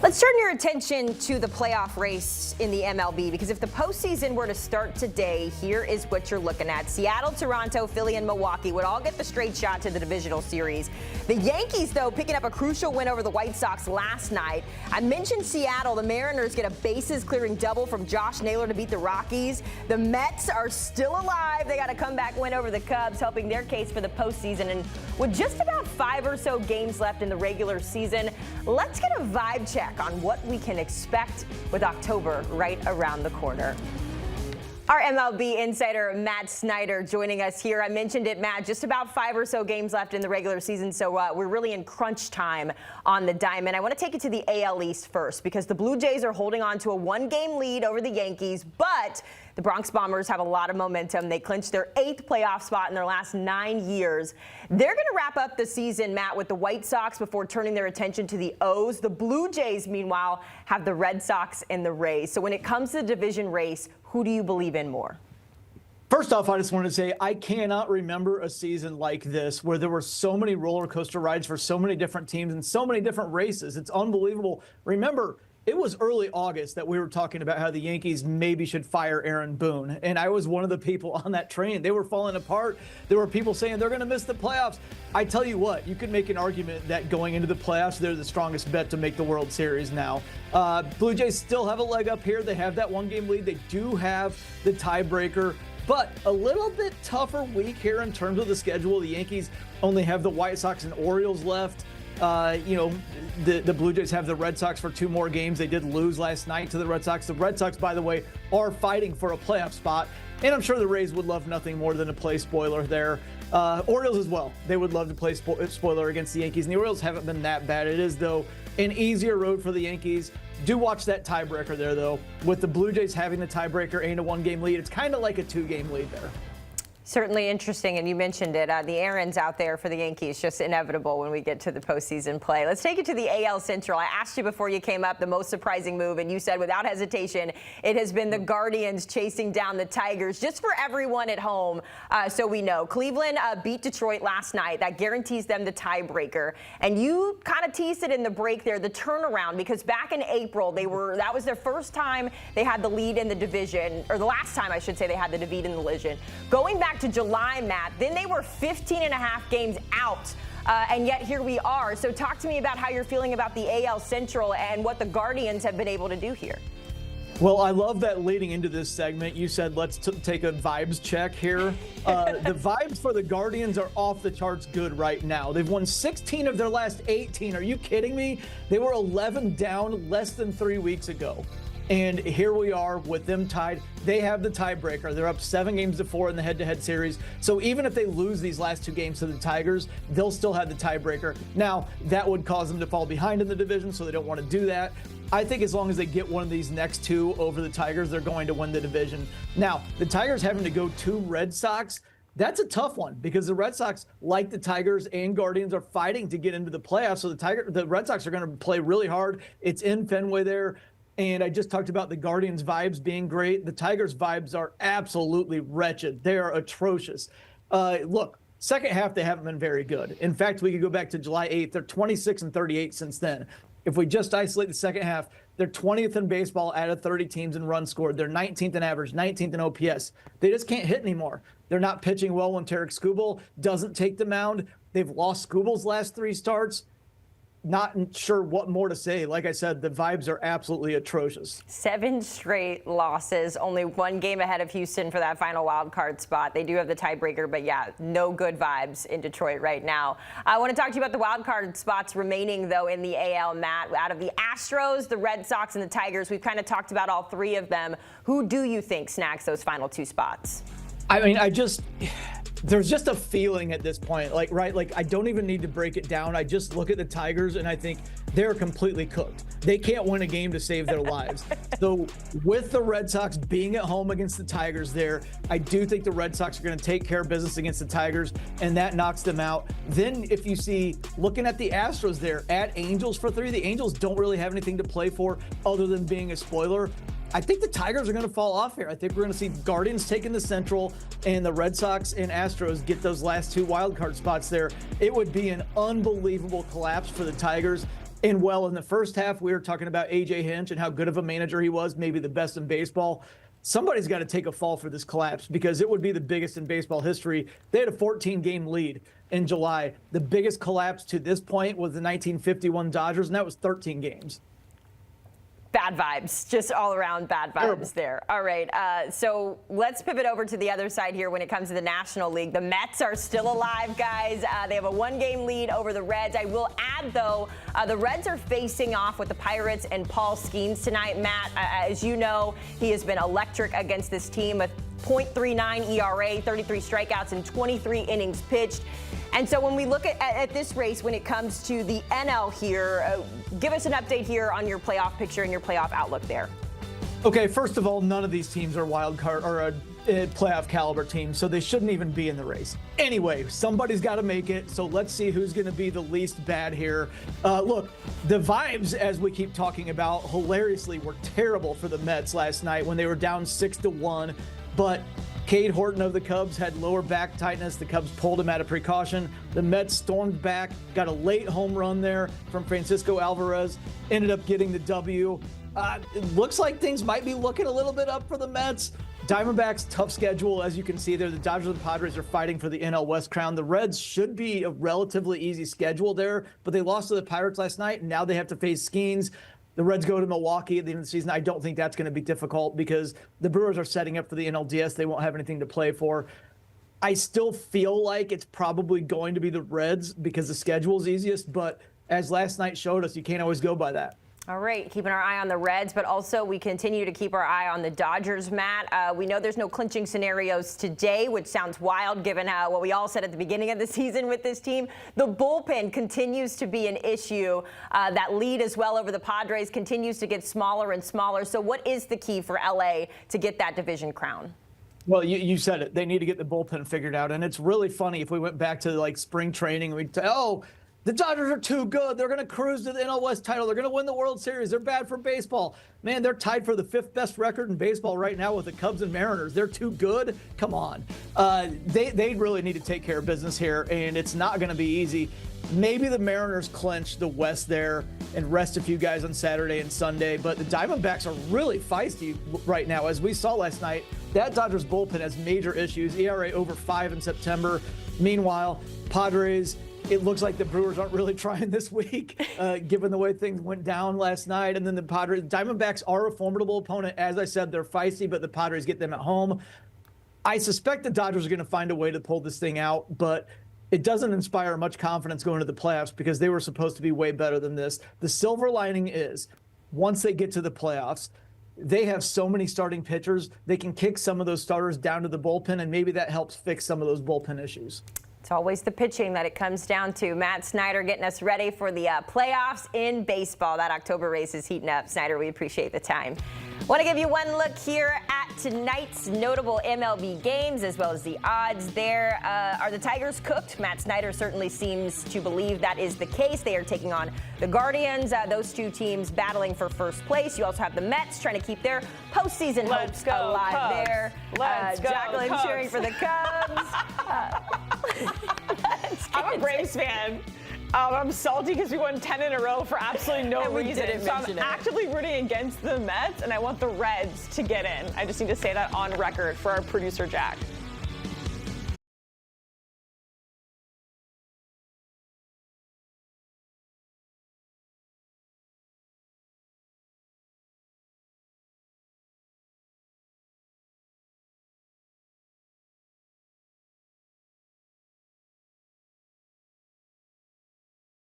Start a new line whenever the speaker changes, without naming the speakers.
Let's turn your attention to the playoff race in the MLB, because if the postseason were to start today, here is what you're looking at. Seattle, Toronto, Philly, and Milwaukee would all get the straight shot to the divisional series. The Yankees, though, picking up a crucial win over the White Sox last night. I mentioned Seattle. The Mariners get a bases-clearing double from Josh Naylor to beat the Rockies. The Mets are still alive. They got a comeback win over the Cubs, helping their case for the postseason. And with just about 5 or so games left in the regular season, let's get a vibe check on what we can expect with October right around the corner. Our MLB insider, Matt Snyder, joining us here. I mentioned it, Matt, just about 5 or so games left in the regular season, so we're really in crunch time on the diamond. I want to take you to the AL East first, because the Blue Jays are holding on to a 1-game lead over the Yankees, but the Bronx Bombers have a lot of momentum. They clinched their 8th playoff spot in their last 9 years. They're going to wrap up the season, Matt, with the White Sox before turning their attention to the O's. The Blue Jays, meanwhile, have the Red Sox and the Rays. So when it comes to the division race, who do you believe in more?
First off, I just want to say I cannot remember a season like this where there were so many roller coaster rides for so many different teams and so many different races. It's unbelievable. Remember, it was early August that we were talking about how the Yankees maybe should fire Aaron Boone, and I was one of the people on that train. They were falling apart. There were people saying they're going to miss the playoffs. I tell you what, you could make an argument that going into the playoffs, they're the strongest bet to make the World Series now. Blue Jays still have a leg up here. They have that 1-game lead. They do have the tiebreaker, but a little bit tougher week here in terms of the schedule. The Yankees only have the White Sox and Orioles left. The Blue Jays have the Red Sox for 2 more games. They did lose last night to the Red Sox. The Red Sox, by the way, are fighting for a playoff spot, and I'm sure the Rays would love nothing more than to play spoiler there. Orioles as well. They would love to play spoiler against the Yankees, and the Orioles haven't been that bad. It is, though, an easier road for the Yankees. Do watch that tiebreaker there, though. With the Blue Jays having the tiebreaker and a 1-game lead, it's kind of like a 2-game lead there.
Certainly interesting, and you mentioned it. The errands out there for the Yankees, just inevitable when we get to the postseason play. Let's take it to the AL Central. I asked you before you came up the most surprising move, and you said without hesitation it has been the Guardians chasing down the Tigers. Just for everyone at home, so we know, Cleveland beat Detroit last night. That guarantees them the tiebreaker. And you kind of teased it in the break there, the turnaround, because back in April that was their first time they had the lead in the division, or the last time I should say they had the lead in the division. Going back to July, Matt, then they were 15 and a half games out, and yet here we are. So talk to me about how you're feeling about the AL Central and what the Guardians have been able to do here.
Well, I love that leading into this segment, you said let's take a vibes check here. The vibes for the Guardians are off the charts good right now. They've won 16 of their last 18. Are you kidding me? They were 11 down less than 3 weeks ago. And here we are with them tied. They have the tiebreaker. They're up 7-4 in the head-to-head series. So even if they lose these last 2 games to the Tigers, they'll still have the tiebreaker. Now, that would cause them to fall behind in the division, so they don't want to do that. I think as long as they get one of these next 2 over the Tigers, they're going to win the division. Now, the Tigers having to go to Red Sox, that's a tough one, because the Red Sox, like the Tigers and Guardians, are fighting to get into the playoffs. So the Red Sox are going to play really hard. It's in Fenway there. And I just talked about the Guardians' vibes being great. The Tigers' vibes are absolutely wretched. They are atrocious. Look, second half, they haven't been very good. In fact, we could go back to July 8th. They're 26-38 since then. If we just isolate the second half, they're 20th in baseball out of 30 teams in runs scored. They're 19th in average, 19th in OPS. They just can't hit anymore. They're not pitching well when Tarek Skubal doesn't take the mound. They've lost Skubal's last 3 starts. Not sure what more to say. Like I said, the vibes are absolutely atrocious.
7 straight losses, only 1 game ahead of Houston for that final wild card spot. They do have the tiebreaker, but yeah, no good vibes in Detroit right now. I want to talk to you about the wild card spots remaining, though, in the AL, Matt. Out of the Astros, the Red Sox, and the Tigers, we've kind of talked about all 3 of them. Who do you think snags those final 2 spots?
I mean, there's just a feeling at this point, like I don't even need to break it down. I just look at the Tigers and I think they're completely cooked. They can't win a game to save their lives. So with the Red Sox being at home against the Tigers there, I do think the Red Sox are going to take care of business against the Tigers, and that knocks them out. Then if you see, looking at the Astros there, at Angels for 3, the Angels don't really have anything to play for other than being a spoiler. I think the Tigers are going to fall off here. I think we're going to see Guardians taking the Central and the Red Sox and Astros get those last 2 wild card spots there. It would be an unbelievable collapse for the Tigers. And well, in the first half, we were talking about A.J. Hinch and how good of a manager he was, maybe the best in baseball. Somebody's got to take a fall for this collapse because it would be the biggest in baseball history. They had a 14-game lead in July. The biggest collapse to this point was the 1951 Dodgers, and that was 13 games.
Bad vibes, just all around bad vibes there. All right, so let's pivot over to the other side here when it comes to the National League. The Mets are still alive, guys. They have a 1-game lead over the Reds. I will add, though, the Reds are facing off with the Pirates and Paul Skeens tonight. Matt, as you know, he has been electric against this team. A .39 ERA, 33 strikeouts, and 23 innings pitched. And so when we look at this race, when it comes to the NL here, give us an update here on your playoff picture and your playoff outlook there.
Okay, first of all, none of these teams are wild card or a playoff caliber team, so they shouldn't even be in the race. Anyway, somebody's got to make it, so let's see who's going to be the least bad here. Look, the vibes, as we keep talking about, hilariously were terrible for the Mets last night when they were down 6-1, but Cade Horton of the Cubs had lower back tightness. The Cubs pulled him out of precaution. The Mets stormed back, got a late home run there from Francisco Alvarez, ended up getting the W. It looks like things might be looking a little bit up for the Mets. Diamondbacks, tough schedule, as you can see there. The Dodgers and Padres are fighting for the NL West crown. The Reds should be a relatively easy schedule there, but they lost to the Pirates last night, and now they have to face Skeens. The Reds go to Milwaukee at the end of the season. I don't think that's going to be difficult because the Brewers are setting up for the NLDS. They won't have anything to play for. I still feel like it's probably going to be the Reds because the schedule is easiest, but as last night showed us, you can't always go by that.
All right, keeping our eye on the Reds, but also we continue to keep our eye on the Dodgers, Matt. We know there's no clinching scenarios today, which sounds wild given what we all said at the beginning of the season with this team. The bullpen continues to be an issue. That lead as well over the Padres continues to get smaller and smaller. So what is the key for LA to get that division crown?
Well, you said it. They need to get the bullpen figured out. And it's really funny if we went back to like spring training, we'd say, oh, the Dodgers are too good. They're going to cruise to the NL West title. They're going to win the World Series. They're bad for baseball. Man, they're tied for the 5th best record in baseball right now with the Cubs and Mariners. They're too good. Come on. They really need to take care of business here, and it's not going to be easy. Maybe the Mariners clinch the West there and rest a few guys on Saturday and Sunday, but the Diamondbacks are really feisty right now. As we saw last night, that Dodgers bullpen has major issues. ERA over 5 in September. Meanwhile, Padres, it looks like the Brewers aren't really trying this week, given the way things went down last night. And then the Diamondbacks are a formidable opponent. As I said, they're feisty, but the Padres get them at home. I suspect the Dodgers are going to find a way to pull this thing out, but it doesn't inspire much confidence going to the playoffs because they were supposed to be way better than this. The silver lining is, once they get to the playoffs, they have so many starting pitchers, they can kick some of those starters down to the bullpen, and maybe that helps fix some of those bullpen issues.
It's always the pitching that it comes down to. Matt Snyder getting us ready for the playoffs in baseball. That October race is heating up. Snyder, we appreciate the time. Want to give you one look here at tonight's notable MLB games as well as the odds there. Are the Tigers cooked? Matt Snyder certainly seems to believe that is the case. They are taking on the Guardians. Those two teams battling for first place. You also have the Mets trying to keep their postseason hopes alive
Cubs.
There.
Let's go,
Jacqueline
Cubs.
cheering for the Cubs.
I'm a Braves fan. I'm salty because we won 10 in a row for absolutely no reason. So I'm actively rooting against the Mets, and I want the Reds to get in. I just need to say that on record for our producer, Jack.